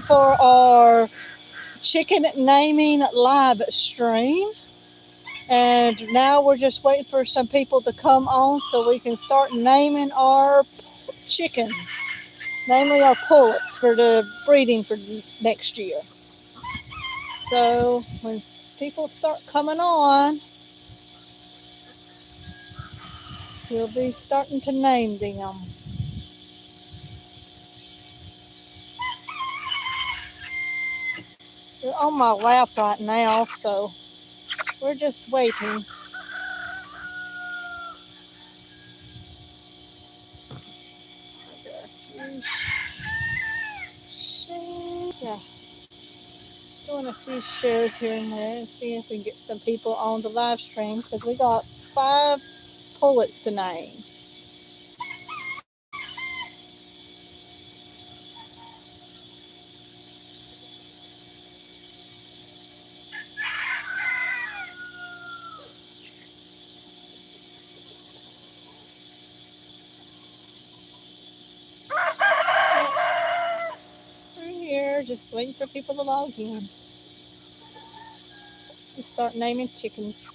for our chicken naming live stream. And now we're just waiting for some people to come on so we can start naming our chickens, namely our pullets for the breeding for next year. So when people start coming on, we'll be starting to name them. They're on my lap right now, so we're just waiting. Yeah, just doing a few shares here and there, see if we can get some people on the live stream because we got 5 pullets to name. We're here just waiting for people to log in and start naming chickens.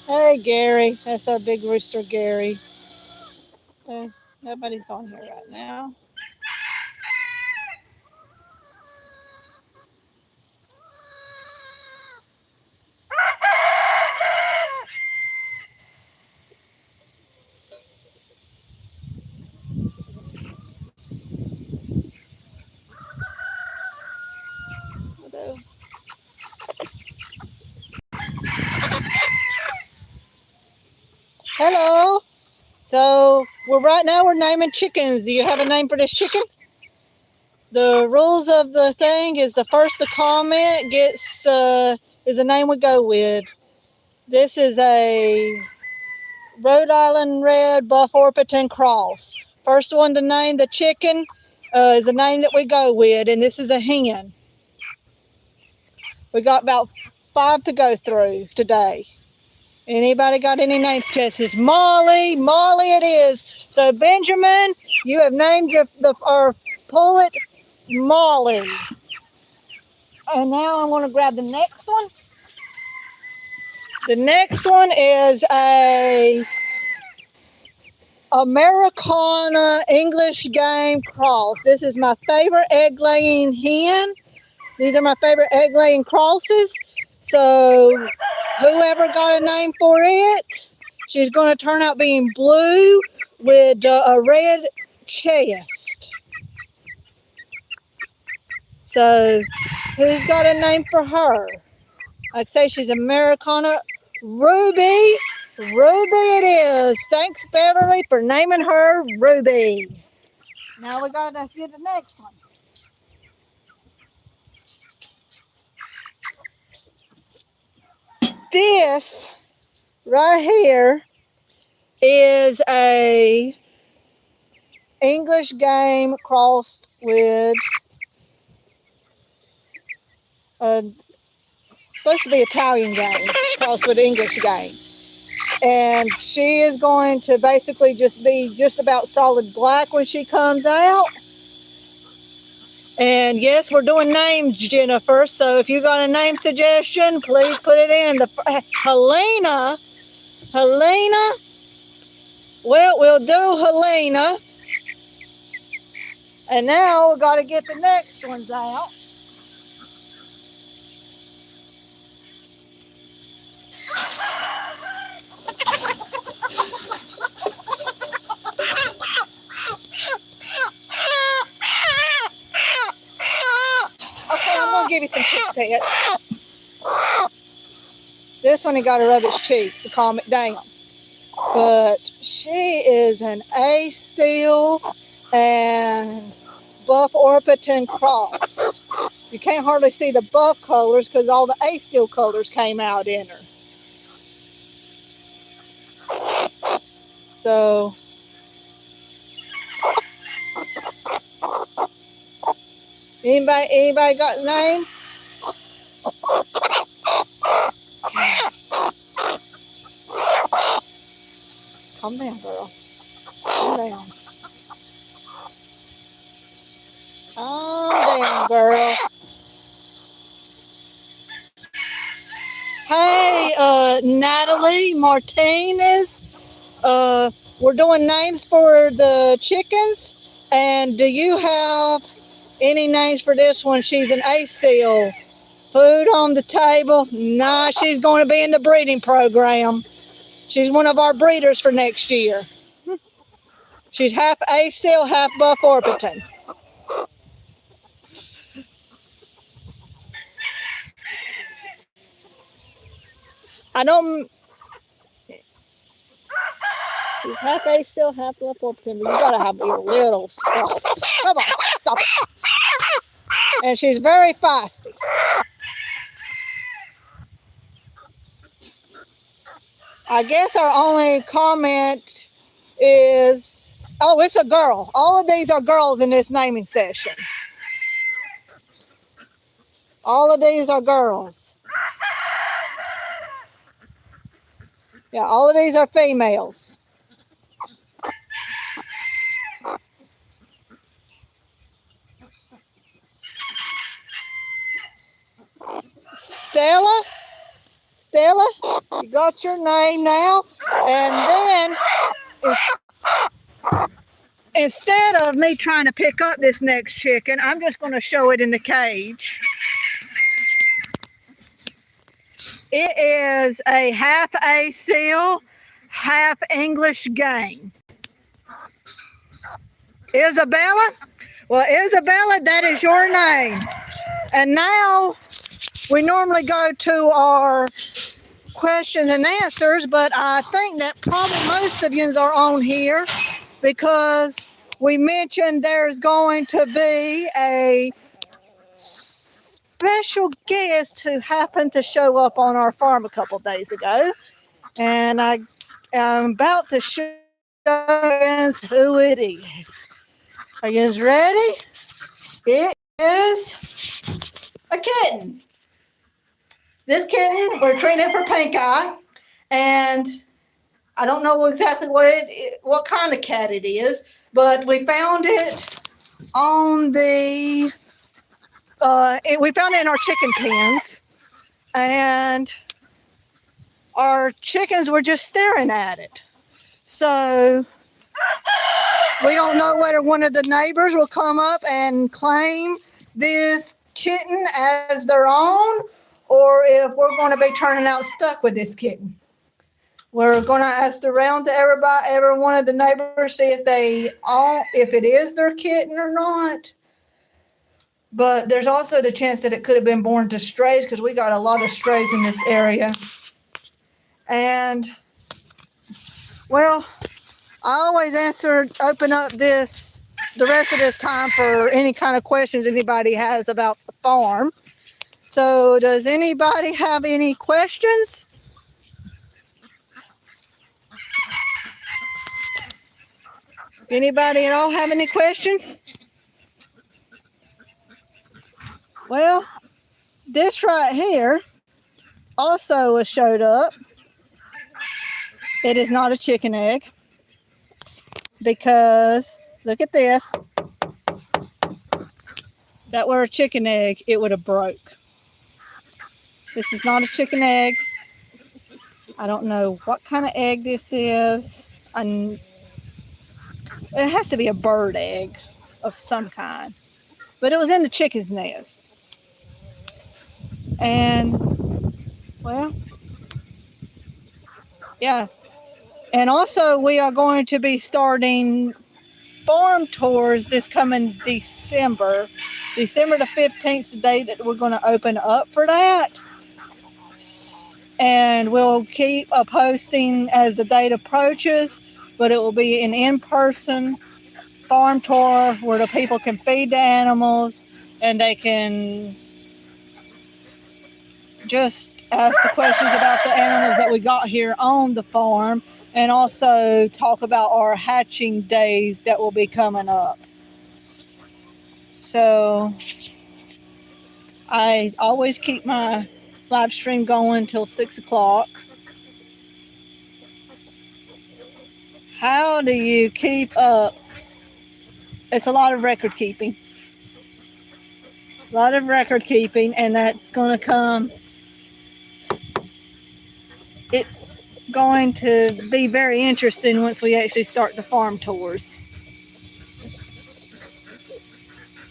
Hey, Gary. That's our big rooster, Gary. Nobody's on here right now. Hello. So right now we're naming chickens. Do you have a name for this chicken? The rules of the thing is the first to comment gets is the name we go with. This is a Rhode Island Red Buff Orpington Cross. First one to name the chicken is the name that we go with, and this is a hen. We got about 5 to go through today. Anybody got any name suggestions? Molly it is. So Benjamin, you have named our pullet Molly. And now I'm going to grab the next one. The next one is a Americana English game cross. This is my favorite egg laying hen. These are my favorite egg laying crosses. So whoever got a name for it, she's going to turn out being blue with a red chest. So who's got a name for her? I'd say she's Americana. Ruby it is. Thanks, Beverly, for naming her Ruby. Now we got to get the next one. This right here is a English game crossed with supposed to be Italian game crossed with English game. And she is going to basically just be just about solid black when she comes out. And yes, we're doing names, Jennifer. So if you got a name suggestion, please put it in. Helena. Well, we'll do Helena. And now we got to get the next ones out. Okay, I'm going to give you some kiss pets. This one, he got to rub his cheeks to calm it down. But she is an A seal and Buff Orpington cross. You can't hardly see the buff colors because all the A seal colors came out in her. So Anybody got names? Calm down, girl. Calm down. Calm down, girl. Hey, Natalie Martinez. We're doing names for the chickens. And do you have any names for this one? She's an ACEL. Food on the table? Nah, she's going to be in the breeding program. She's one of our breeders for next year. She's half ACEL, half Buff Orpington. I don't. She's half ACEL, half Buff Orpington. You gotta have your little squirrels. Come on, stop it. And she's very feisty. I guess our only comment is, oh, it's a girl. All of these are girls in this naming session. All of these are girls. Yeah, all of these are females. Stella, you got your name now. And then, instead of me trying to pick up this next chicken, I'm just going to show it in the cage. It is a half ACEL, half English game. Isabella? Well, Isabella, that is your name. And now we normally go to our questions and answers, but I think that probably most of you are on here because we mentioned there's going to be a special guest who happened to show up on our farm a couple days ago. And I'm about to show you who it is. Are you guys ready? It is a kitten. This kitten, we're treating it for pink eye, and I don't know exactly what kind of cat it is, but we found it on we found it in our chicken pens, and our chickens were just staring at it. So we don't know whether one of the neighbors will come up and claim this kitten as their own, or if we're going to be turning out stuck with this kitten. We're going to ask around to every one of the neighbors, see if it is their kitten or not. But there's also the chance that it could have been born to strays, because we got a lot of strays in this area. And, well, I always open up the rest of this time for any kind of questions anybody has about the farm. So does anybody have any questions? Anybody at all have any questions? Well, this right here also showed up. It is not a chicken egg, because look at this. That were a chicken egg, it would have broke. This is not a chicken egg. I don't know what kind of egg this is. It has to be a bird egg of some kind. But it was in the chicken's nest. And, well, yeah. And also, we are going to be starting farm tours this coming December. December the 15th is the day that we're going to open up for that. And we'll keep posting as the date approaches, but it will be an in-person farm tour where the people can feed the animals and they can just ask the questions about the animals that we got here on the farm, and also talk about our hatching days that will be coming up. So I always keep my live stream going till 6 o'clock. How do you keep up? It's a lot of record keeping. A lot of record keeping, and that's going to come. It's going to be very interesting once we actually start the farm tours.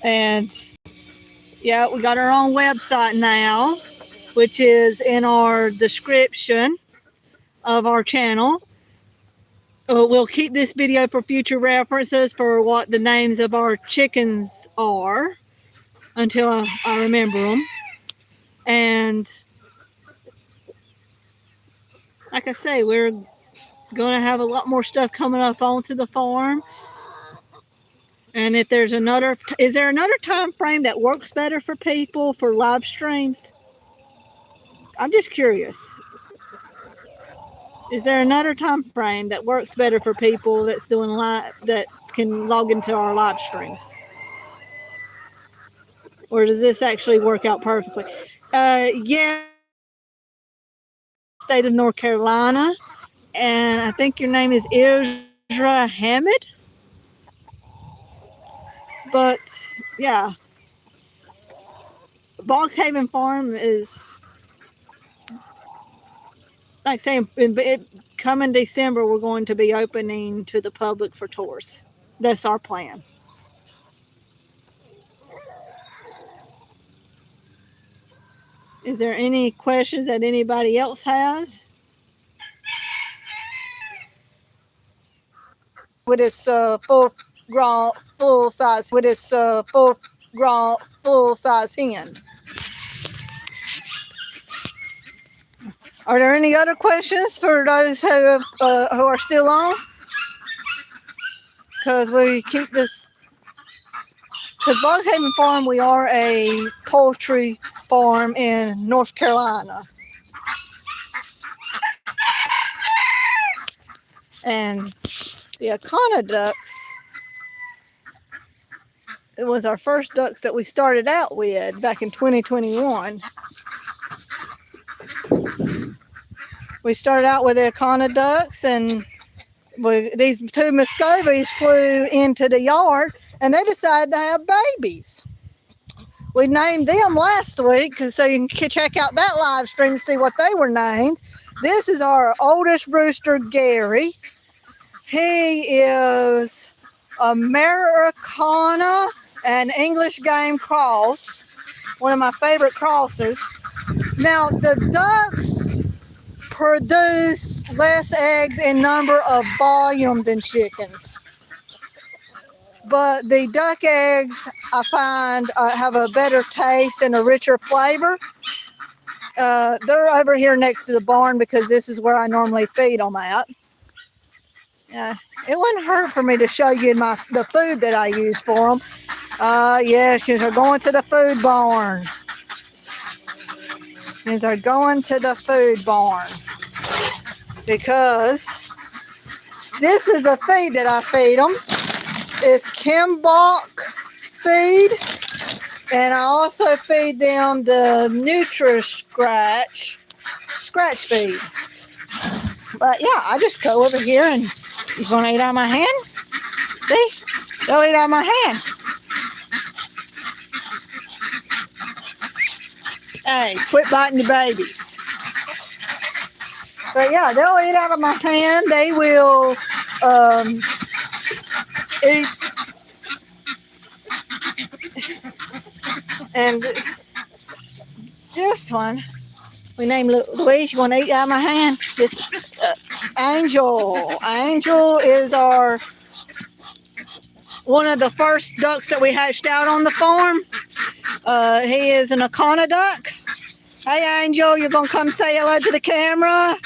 And yeah, we got our own website now, which is in our description of our channel. We'll keep this video for future references for what the names of our chickens are until I remember them. And like I say, we're going to have a lot more stuff coming up onto the farm. And if there's another, is there another time frame that works better for people for live streams? I'm just curious. Is there another time frame that works better for people that's doing live, that can log into our live streams? Or does this actually work out perfectly? Yeah, state of North Carolina, and I think your name is Isra Hamid. But yeah, Boggs Haven Farm is, like saying, coming December, we're going to be opening to the public for tours. That's our plan. Is there any questions that anybody else has? With its full size hen. Are there any other questions for those who are still on? Because we keep this. Because Boggs Haven Farm, we are a poultry farm in North Carolina. And the Akana ducks, it was our first ducks that we started out with back in 2021. We started out with the Akana ducks, and these two Muscovies flew into the yard, and they decided to have babies. We named them last week, so you can check out that live stream to see what they were named. This is our oldest rooster, Gary. He is Americana and English game cross, one of my favorite crosses. Now, the ducks produce less eggs in number of volume than chickens. But the duck eggs, I find, have a better taste and a richer flavor. They're over here next to the barn because this is where I normally feed them at. It wouldn't hurt for me to show you the food that I use for them. Yes, you are going to the food barn. You are going to the food barn. Because this is the feed that I feed them. It's Kimbok feed. And I also feed them the Nutri-Scratch feed. But yeah, I just go over here and you're going to eat out of my hand? See? They'll eat out of my hand. Hey, quit biting the babies. But yeah, they'll eat out of my hand. They will eat. And this one, we named Louise. You want to eat out of my hand? This Angel. Angel is one of the first ducks that we hatched out on the farm. He is an Akana duck. Hey, Angel, you're going to come say hello to the camera?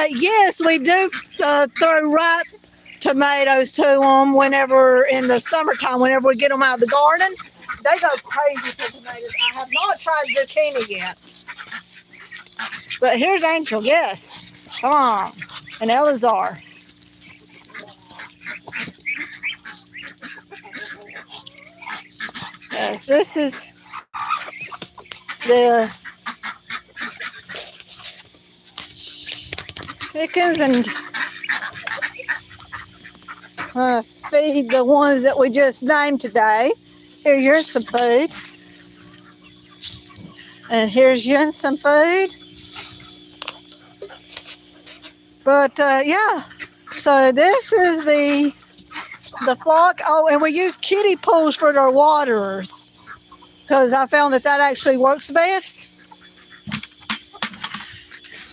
Yes, we do throw ripe tomatoes to them whenever in the summertime, whenever we get them out of the garden. They go crazy for tomatoes. I have not tried zucchini yet. But here's Angel, yes. Come on. And Elazar. Yes, this is the chickens, and feed the ones that we just named today. Here's some food. And here's you some food. But yeah, so this is the flock. Oh, and we use kiddie pools for their waterers because I found that actually works best.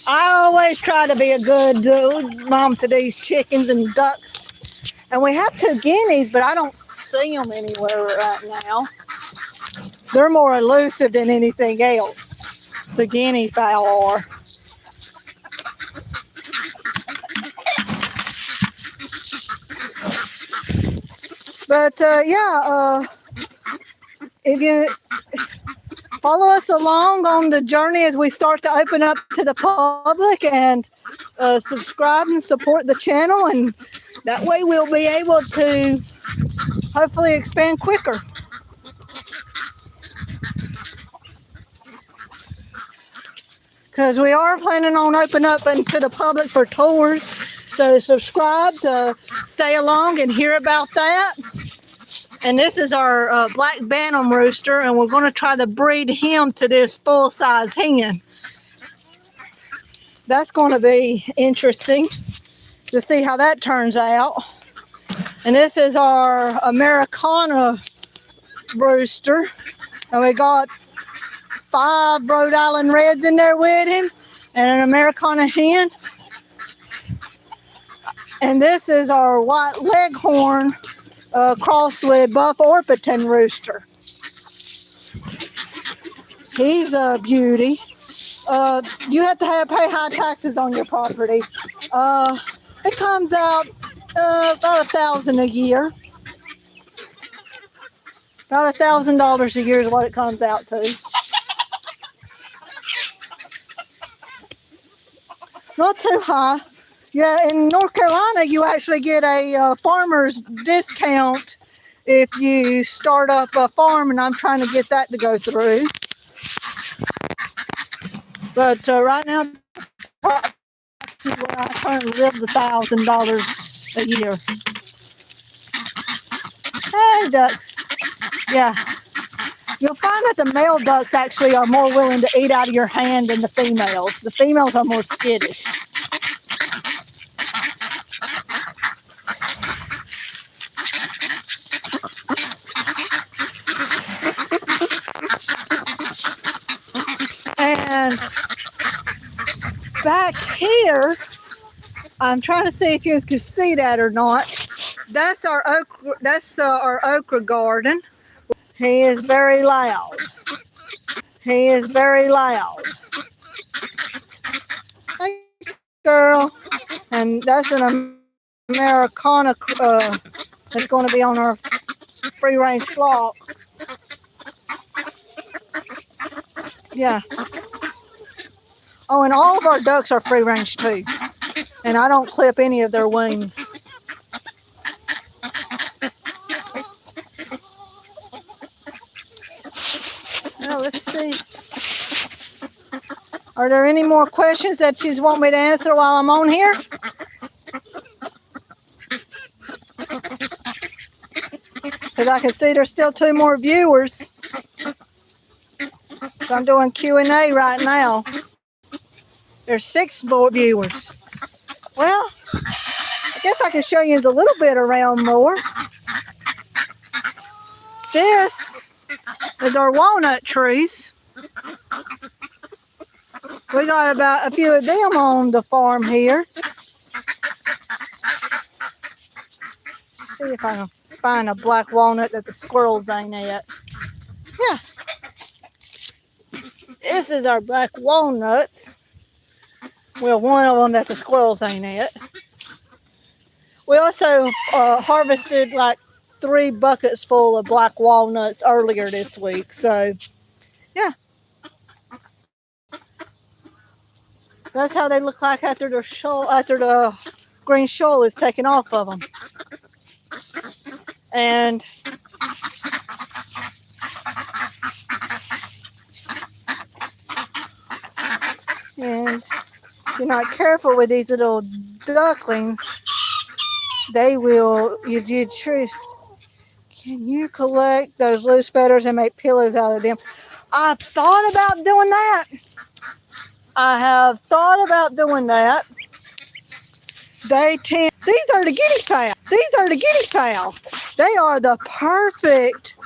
I always try to be a good mom to these chickens and ducks. And we have 2 guineas, but I don't see them anywhere right now. They're more elusive than anything else, the guinea fowl are. But yeah, if you follow us along on the journey as we start to open up to the public, and subscribe and support the channel, and that way we'll be able to hopefully expand quicker. Because we are planning on opening up into the public for tours. So subscribe to stay along and hear about that. And this is our black bantam rooster, and we're going to try to breed him to this full-size hen. That's going to be interesting to see how that turns out. And this is our Americana rooster, and we got 5 Rhode Island Reds in there with him, and an Americana hen. And this is our white leghorn crossed with buff Orpington rooster. He's a beauty. You have to pay high taxes on your property. It comes out about $1,000 a year. About $1,000 a year is what it comes out to. Not too high. Yeah, in North Carolina, you actually get a farmer's discount if you start up a farm, and I'm trying to get that to go through. But right now, where I currently live is $1,000 a year. Hey, ducks. Yeah. You'll find that the male ducks actually are more willing to eat out of your hand than the females. The females are more skittish. And back here, I'm trying to see if you can see that or not. That's our okra garden. He is very loud. He is very loud. Hey, girl. And that's an Americana that's going to be on our free-range flock. Yeah. Oh, and all of our ducks are free-range too. And I don't clip any of their wings. Well, let's see. Are there any more questions that you want me to answer while I'm on here? Because I can see there's still 2 more viewers. So I'm doing Q&A right now. There's 6 more viewers. Well, I guess I can show you a little bit around more. This is our walnut trees. We got about a few of them on the farm here. Let's see if I can find a black walnut that the squirrels ain't at. Yeah. This is our black walnuts. Well, one of them that the squirrels ain't at. We also harvested like 3 buckets full of black walnuts earlier this week. So, yeah. That's how they look like after the green shoal is taken off of them. And And if you're not careful with these little ducklings, they will, can you collect those loose feathers and make pillows out of them? I thought about doing that. I have thought about doing that. These are the guinea fowl. These are the guinea fowl. They are the perfect,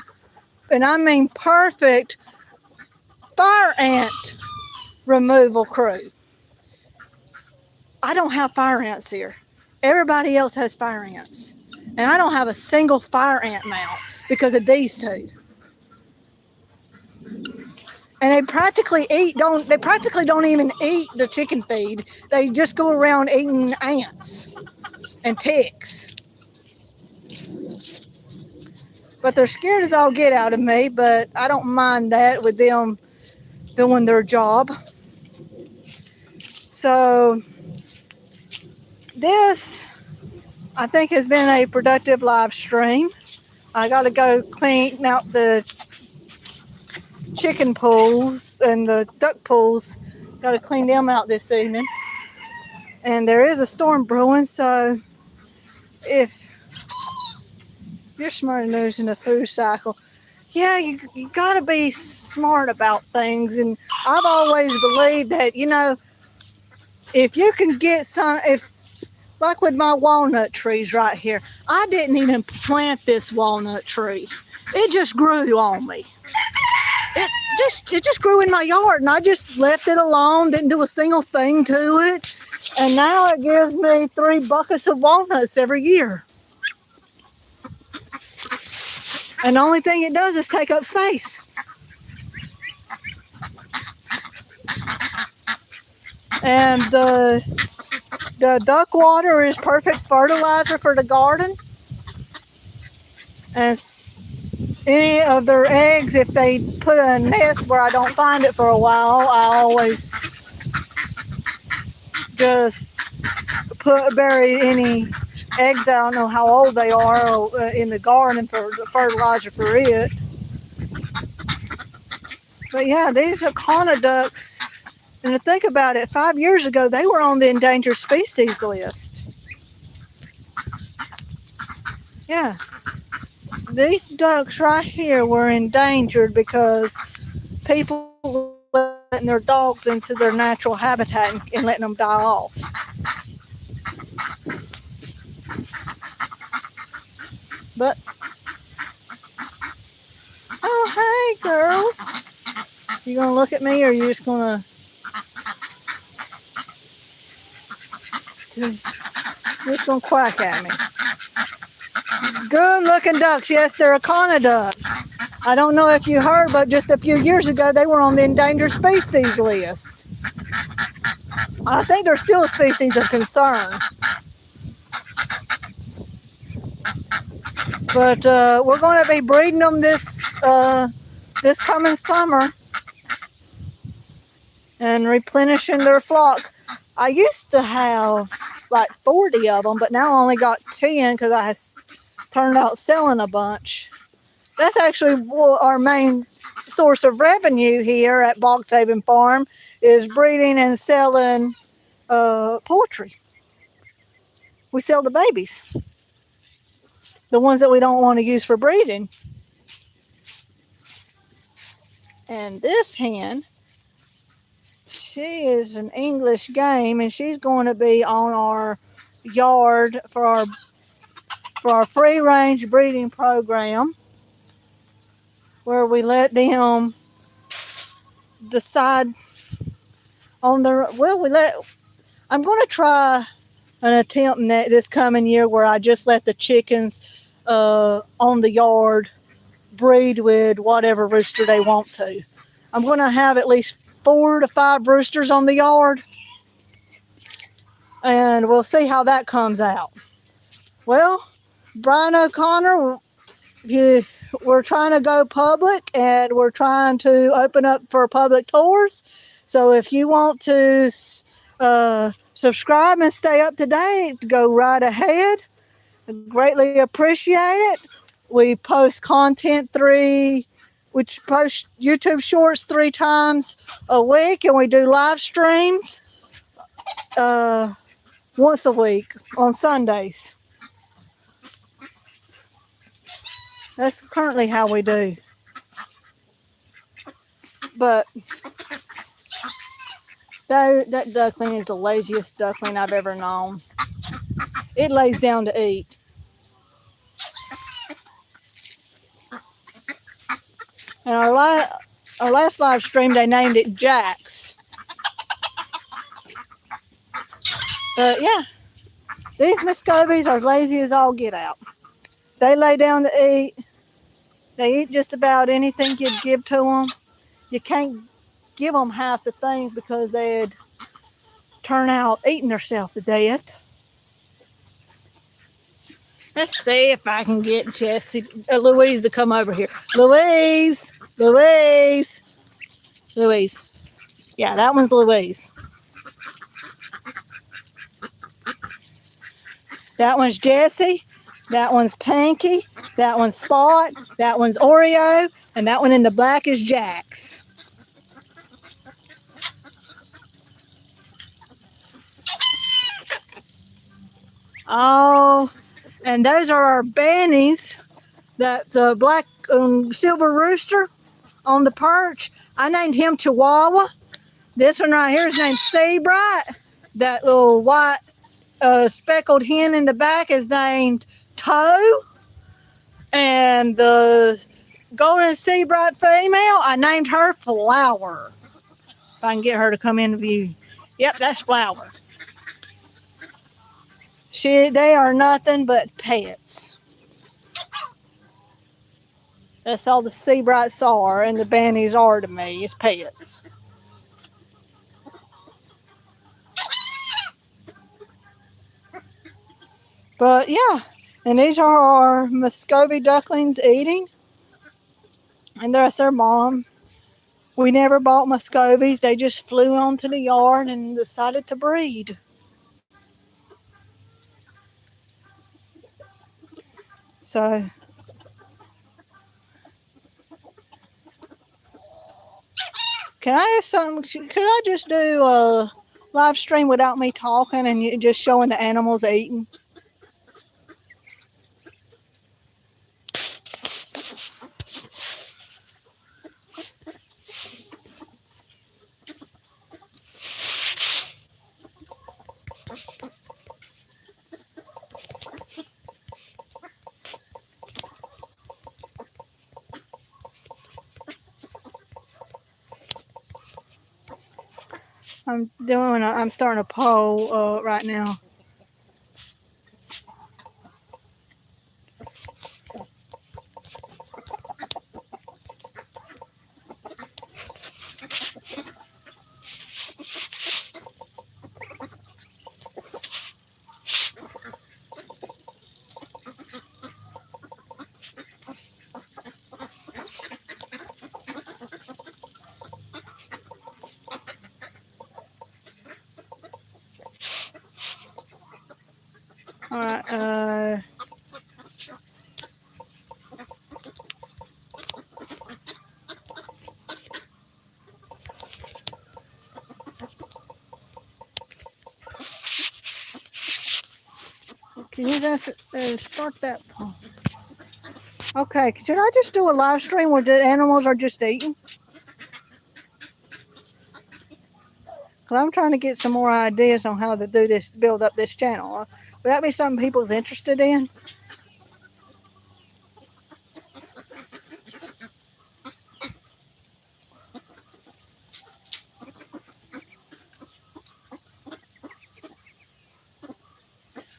and I mean perfect, fire ant removal crew. I don't have fire ants here. Everybody else has fire ants. And I don't have a single fire ant mount because of these two. And they practically don't even eat the chicken feed. They just go around eating ants and ticks. But they're scared as all get out of me, but I don't mind that with them doing their job. So this, I think, has been a productive live stream. I got to go clean out the chicken pools and the duck pools. Got to clean them out this evening. And there is a storm brewing, so if you're smart enough using the food cycle, yeah, you got to be smart about things. And I've always believed that, if you can get like with my walnut trees right here, I didn't even plant this walnut tree. It just grew on me. It just grew in my yard, and I just left it alone, didn't do a single thing to it. And now it gives me 3 buckets of walnuts every year. And the only thing it does is take up space. And the duck water is perfect fertilizer for the garden. And any of their eggs, if they put a nest where I don't find it for a while, I always just bury any eggs that I don't know how old they are in the garden for the fertilizer for it. But yeah, these are connoducks. And to think about it, 5 years ago, they were on the endangered species list. Yeah. These ducks right here were endangered because people were letting their dogs into their natural habitat and letting them die off. But, oh, hey, girls. You gonna look at me, or you just gonna... You're just gonna quack at me. Good looking ducks. Yes, they're Ecana ducks. I don't know if you heard, but just a few years ago, they were on the endangered species list. I think they're still a species of concern. But we're going to be breeding them this coming summer and replenishing their flock. I used to have like 40 of them, but now I only got 10 because I turned out selling a bunch. That's actually our main source of revenue here at Boggs Farm, is breeding and selling poultry. We sell the babies, the ones that we don't want to use for breeding. And this hen, she is an English game, and she's going to be on our yard for our free range breeding program, where we let them decide on their, I'm going to try an attempt this coming year where I just let the chickens on the yard breed with whatever rooster they want to. I'm going to have at least 4 to 5 roosters on the yard, and we'll see how that comes out. Well, Brian O'Connor, we're trying to go public, and we're trying to open up for public tours. So if you want to subscribe and stay up to date, go right ahead. I greatly appreciate it. We post content 3 we post YouTube shorts 3 times a week, and we do live streams once a week on Sundays. That's currently how we do. But that duckling is the laziest duckling I've ever known. It lays down to eat. And our last live stream, they named it Jax. But yeah, these Muscovies are lazy as all get out. They lay down to eat. They eat just about anything you'd give to them. You can't give them half the things because they'd turn out eating themselves to death. Let's see if I can get Louise to come over here. Louise. Yeah, that one's Louise. That one's Jessie. That one's Pinky. That one's Spot. That one's Oreo. And that one in the black is Jax. Oh, and those are our bannies. The black silver rooster on the perch, I named him Chihuahua. This one right here is named Seabright. That little white speckled hen in the back is named Toe. And the golden Seabright female, I named her Flower. If I can get her to come in view. Yep, that's Flower. They are nothing but pets. That's all the Seabrights are, and the bannies are to me, is pets. But yeah, and these are our Muscovy ducklings eating. And that's their mom. We never bought Muscovies. They just flew onto the yard and decided to breed. So, can I ask something? Could I just do a live stream without me talking and you just showing the animals eating? I'm starting a poll right now. All right. Can you just start that poll? Okay, should I just do a live stream where the animals are just eating? Because I'm trying to get some more ideas on how to do this, build up this channel. Would that be something people's interested in?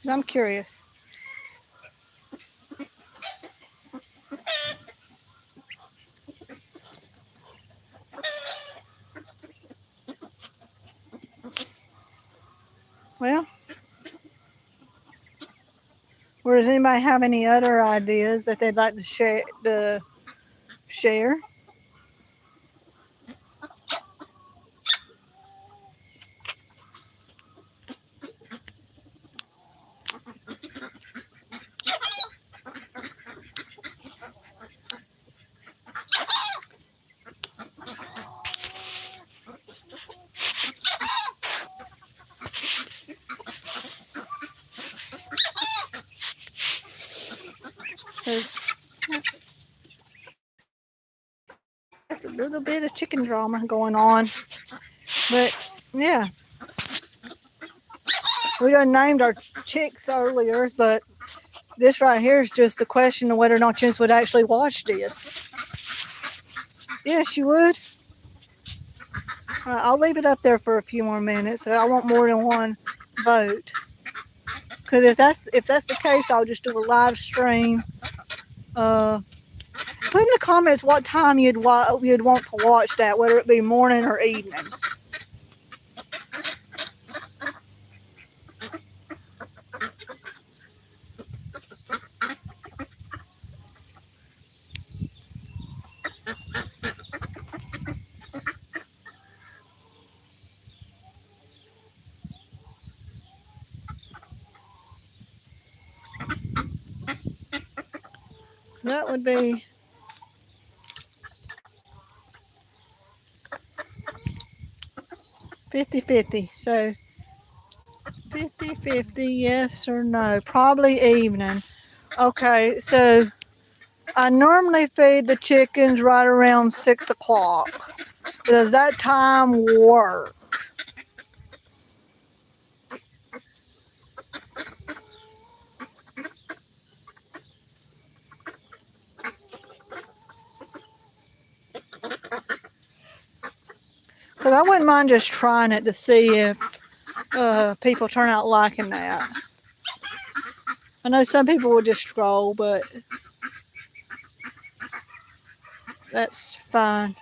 I'm curious. Well, or does anybody have any other ideas that they'd like to share? There's a little bit of chicken drama going on. But yeah, we done named our chicks earlier, but this right here is just a question of whether or not Jens would actually watch this. Yes, you would. I'll leave it up there for a few more minutes. I want more than one vote. Because if that's the case, I'll just do a live stream. Put in the comments what time you'd want to watch that, whether it be morning or evening. That would be 50-50. So 50-50, yes or no. Probably evening. Okay, so I normally feed the chickens right around 6 o'clock. Does that time work? Because I wouldn't mind just trying it to see if people turn out liking that. I know some people would just scroll, but that's fine.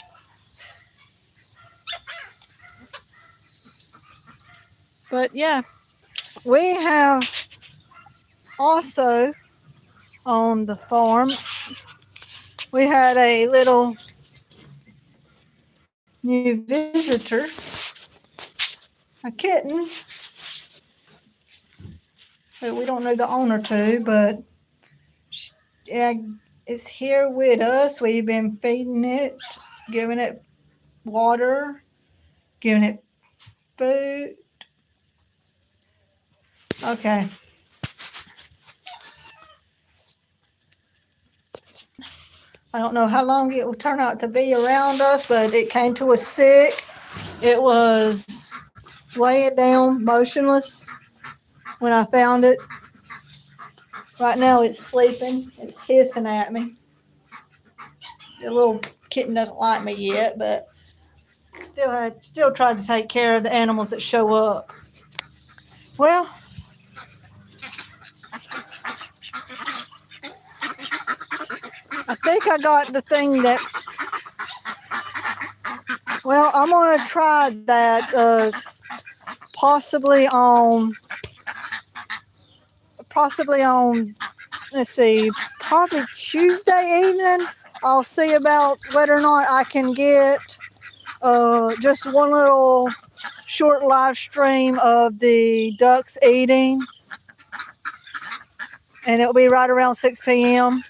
But yeah, we have also on the farm, we had a little new visitor, a kitten that we don't know the owner to, but it's here with us. We've been feeding it, giving it water, giving it food. Okay. I don't know how long it will turn out to be around us, but it came to us sick. It was laying down motionless when I found it. Right now it's sleeping. It's hissing at me. The little kitten doesn't like me yet, but still try to take care of the animals that show up. Well, I think I got the thing that. Well, I'm gonna try that possibly on. Let's see, probably Tuesday evening. I'll see about whether or not I can get just one little short live stream of the ducks eating, and it'll be right around 6 p.m.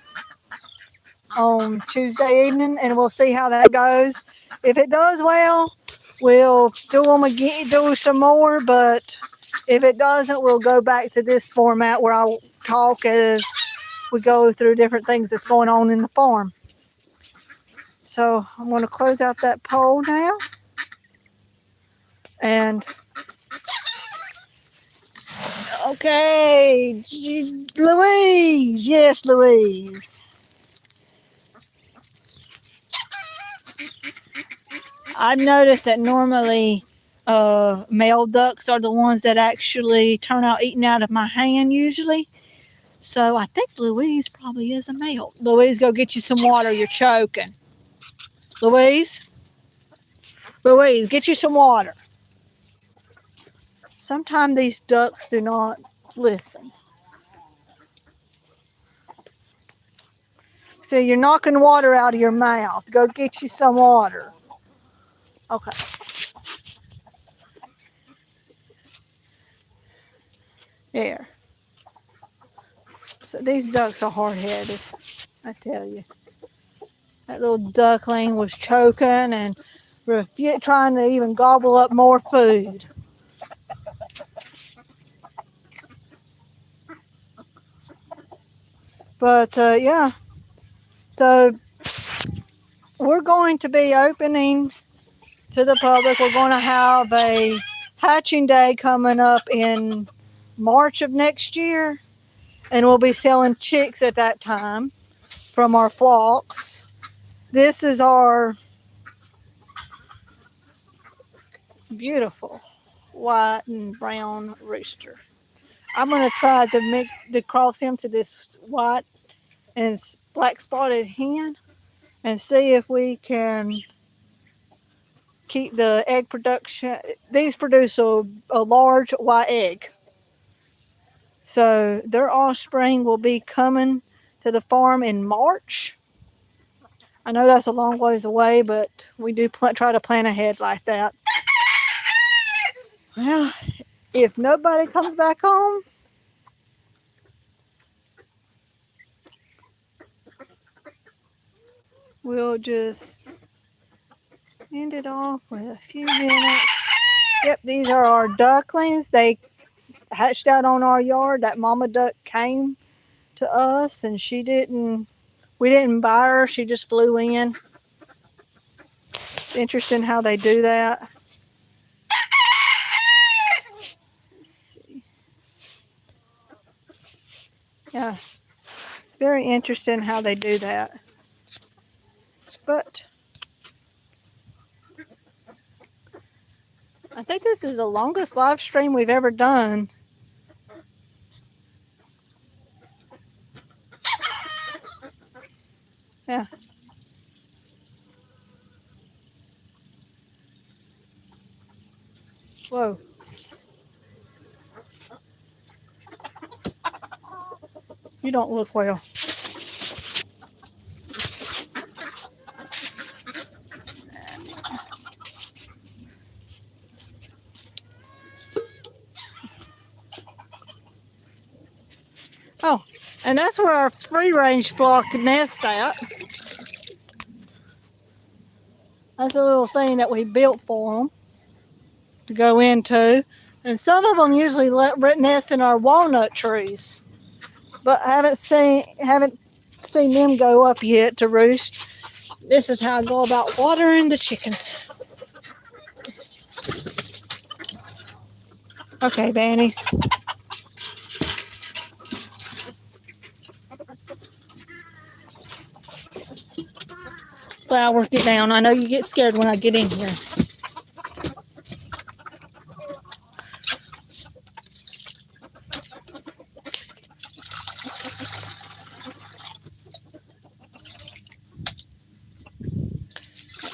on Tuesday evening, and we'll see how that goes. If it does well, we'll do them again, do some more, but if it doesn't, we'll go back to this format where I'll talk as we go through different things that's going on in the farm. So I'm going to close out that poll now. And okay, Louise. Yes, Louise. I've noticed that normally male ducks are the ones that actually turn out eating out of my hand usually. So I think Louise probably is a male. Louise, go get you some water. You're choking. Louise, get you some water. Sometimes these ducks do not listen. So you're knocking water out of your mouth. Go get you some water. Okay. There. So these ducks are hard-headed, I tell you. That little duckling was choking and trying to even gobble up more food. But yeah, so we're going to be opening to the public. We're going to have a hatching day coming up in March of next year, and we'll be selling chicks at that time from our flocks. This is our beautiful white and brown rooster. I'm going to try to cross him to this white and black spotted hen and see if we can keep the egg production. These produce a large white egg. So their offspring will be coming to the farm in March. I know that's a long ways away, but we do try to plan ahead like that. Well, if nobody comes back home, we'll just end it off with a few minutes. Yep, these are our ducklings. They hatched out on our yard. That mama duck came to us, and we didn't buy her. She just flew in. It's interesting how they do that. Let's see. Yeah, it's very interesting how they do that. But I think this is the longest live stream we've ever done. Yeah. Whoa. You don't look well. Oh, and that's where our free range flock nest at. That's a little thing that we built for them to go into. And some of them usually nest in our walnut trees, but I haven't seen them go up yet to roost. This is how I go about watering the chickens. Okay, Bannies. Flower, get down. I know you get scared when I get in here.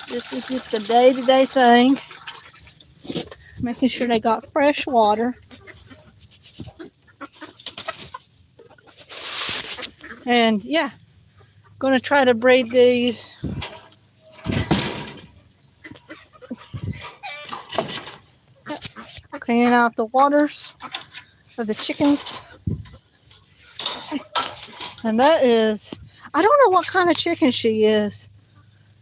This is just a day-to-day thing. Making sure they got fresh water. And yeah, going to try to breed these. Cleaning out the waters of the chickens. And that is, I don't know what kind of chicken she is.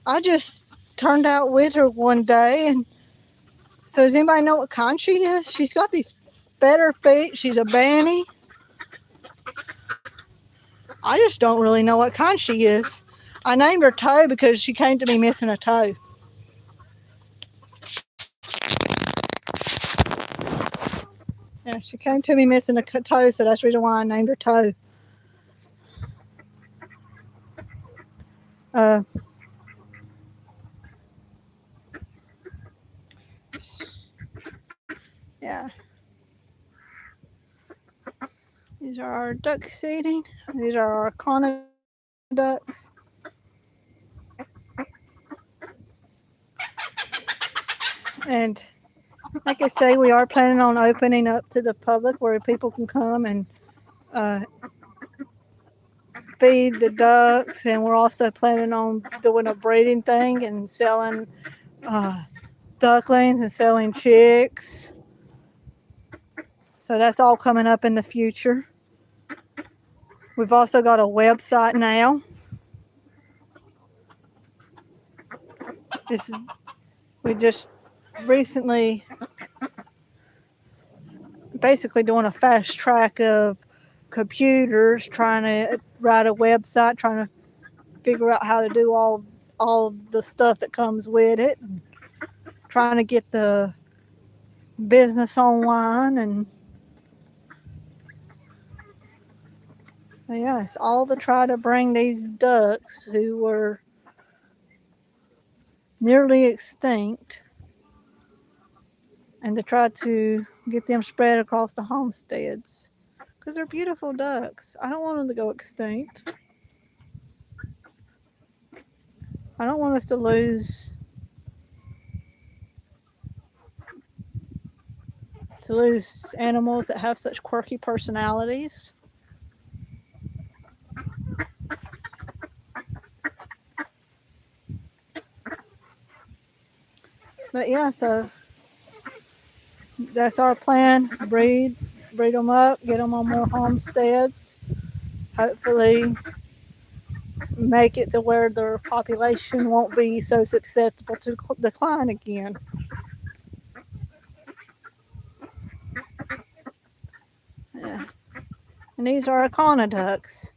I just turned out with her one day. And so does anybody know what kind she is? She's got these better feet. She's a banny. I just don't really know what kind she is. I named her Toe because she came to me missing a toe. Yeah, she came to me missing a toe, so that's the reason why I named her Toe. Yeah. These are our duck seeding. These are our conodux. And like I say, we are planning on opening up to the public where people can come and feed the ducks. And we're also planning on doing a breeding thing and selling ducklings and selling chicks. So that's all coming up in the future. We've also got a website now. We just recently basically doing a fast track of computers trying to write a website, trying to figure out how to do all the stuff that comes with it, and trying to get the business online. And yes, all to try to bring these ducks who were nearly extinct, and to try to get them spread across the homesteads because they're beautiful ducks. I don't want them to go extinct. I don't want us to lose animals that have such quirky personalities. But yeah, so that's our plan. Breed them up, get them on more homesteads. Hopefully, make it to where their population won't be so susceptible to decline again. Yeah. And these are Icona ducks.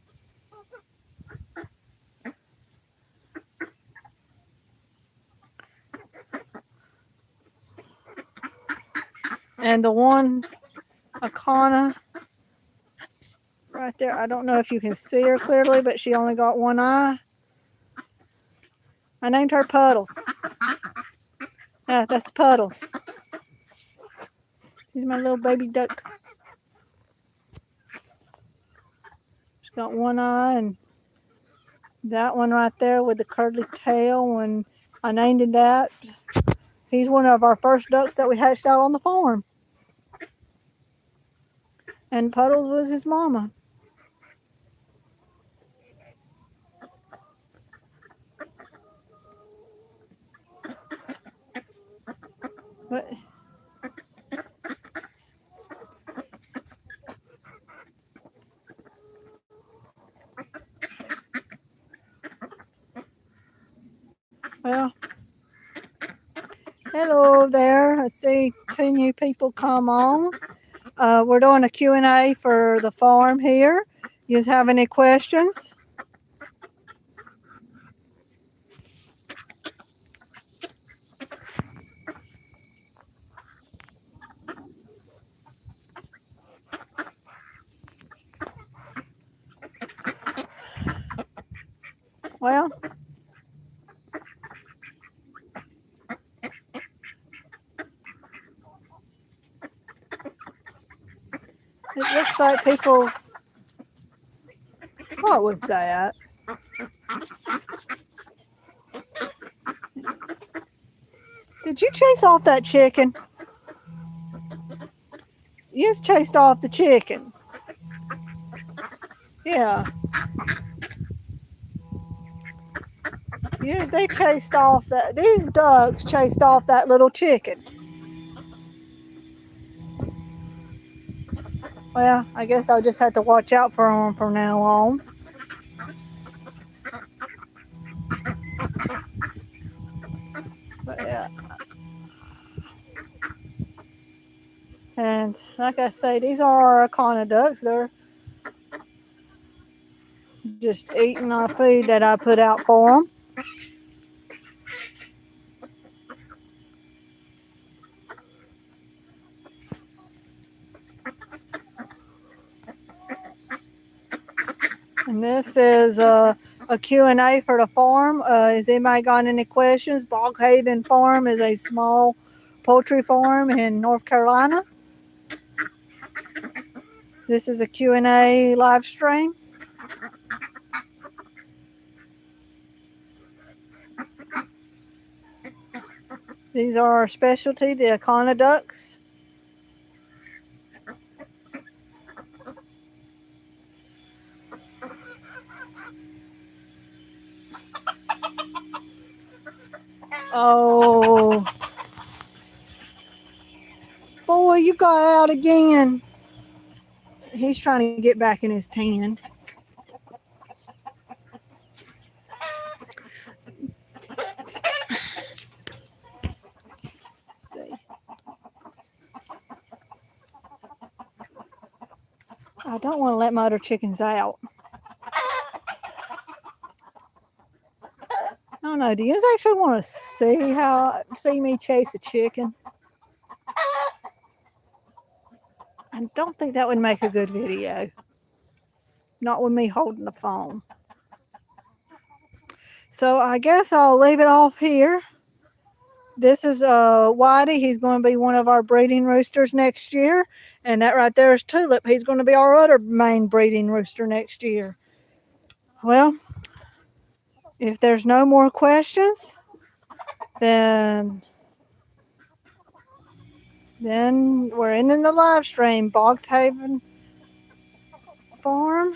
And the one Icona right there, I don't know if you can see her clearly, but she only got one eye. I named her Puddles. Yeah, that's Puddles. She's my little baby duck. She's got one eye, and that one right there with the curly tail, when I named him that, he's one of our first ducks that we hatched out on the farm. And Puddles was his mama. But well, hello there. I see two new people come on. We're doing a Q&A for the farm here. You have any questions? Well, it looks like people. What was that? Did you chase off that chicken? You just chased off the chicken. Yeah. Yeah, they chased off that. These ducks chased off that little chicken. Well, I guess I'll just have to watch out for them from now on. But yeah. And like I say, these are our Icona ducks. They're just eating the food that I put out for them. And this is a Q&A for the farm. Has anybody got any questions? Bog Haven Farm is a small poultry farm in North Carolina. This is a Q&A live stream. These are our specialty, the Icona ducks. Oh, boy, you got out again. He's trying to get back in his pen. Let's see. I don't want to let my other chickens out. I don't know. Do you guys actually want to see me chase a chicken? I don't think that would make a good video. Not with me holding the phone. So I guess I'll leave it off here. This is Whitey. He's going to be one of our breeding roosters next year. And that right there is Tulip. He's going to be our other main breeding rooster next year. Well, if there's no more questions, then we're ending the live stream. Boggs Haven Farm.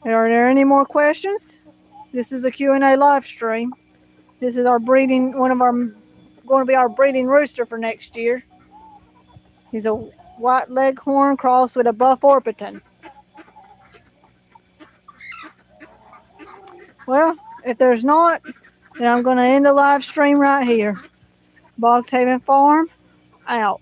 Are there any more questions? This is a Q&A live stream. This is our breeding, going to be our breeding rooster for next year. He's a white leghorn crossed with a buff Orpington. Well, if there's not, then I'm going to end the live stream right here. Boggs Haven Farm, out.